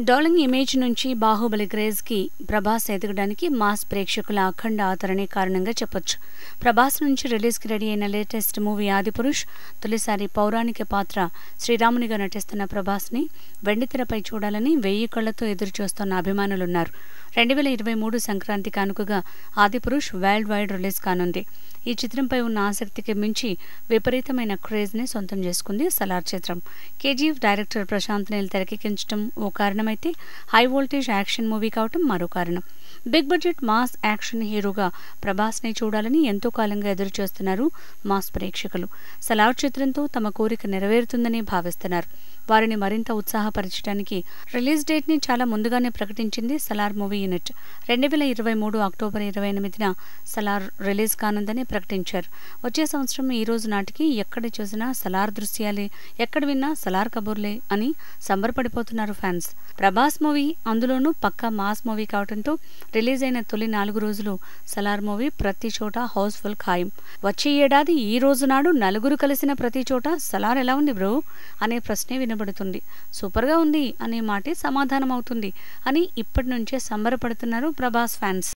Darling image నుంచి బాహుబలి క్రేజ్కి ప్రభాస్ ఎదగడానికి mass ప్రేక్షకుల అఖండ ఆదరణే కారణంగా చెప్పొచ్చు. ప్రభాస్ నుంచి రిలీజ్కి రెడీ అయిన లేటెస్ట్ మూవీ ఆదిపురుష్ తొలిసారి పౌరాణిక పాత్ర శ్రీరామునిగా నటిస్తున్న ప్రభాస్ని వెండితెరపై చూడాలని 1000 కళ్లతో ఎదురుచూస్తున్న అభిమానులున్నారు. 2023 సంక్రాంతి కానుకగా ఆదిపురుష్ వరల్డ్ వైడ్ రిలీజ్ కానుంది. ఈ చిత్రంపై ఉన్న ఆసక్తికి మించి విపరీతమైన క్రేజ్ని సొంతం చేసుకుంది సలార్ చిత్రం. కేజీఎఫ్ డైరెక్టర్ ప్రశాంత్ నీల్ తెరకెక్కించడం ఓ కారణమైతే హై వోల్టేజ్ యాక్షన్ మూవీ కావటం మరో కారణం. బిగ్ బడ్జెట్ మాస్ యాక్షన్ హీరోగా ప్రభాస్ని చూడాలని ఎంతో కాలంగా ఎదురు చూస్తున్నారు మాస్ ప్రేక్షకులు. సలార్ చిత్రంతో తమ కోరిక నెరవేరుతుందని భావిస్తున్నారు. వారిని మరింత ఉత్సాహపరచడానికి రిలీజ్ డేట్ని చాలా ముందుగానే ప్రకటించింది సలార్ మూవీ యూనిట్. 2023 అక్టోబర్ 28న సలార్ రిలీజ్ కానుందని ప్రకటించారు. వచ్చే సంవత్సరం ఈ రోజు నాటికి ఎక్కడ చూసినా సలార్ దృశ్యాలే, ఎక్కడ విన్నా సలార్ కబూర్లే అని సంబరపడిపోతున్నారు ఫ్యాన్స్. ప్రభాస్ మూవీ అందులోనూ పక్కా మాస్ మూవీ కావడంతో రిలీజ్ అయిన తొలి 4 రోజులు సలార్ మూవీ ప్రతి చోట హౌస్ఫుల్ ఖాయం. వచ్చే ఏడాది ఈ రోజు నాడు నలుగురు కలిసిన ప్రతి చోట సలార్ ఎలా ఉంది బ్రో అనే ప్రశ్నే వినబడుతుంది. సూపర్గా ఉంది అనే మాటే సమాధానం అవుతుంది అని ఇప్పటి నుంచే సంబరపడుతున్నారు ప్రభాస్ ఫ్యాన్స్.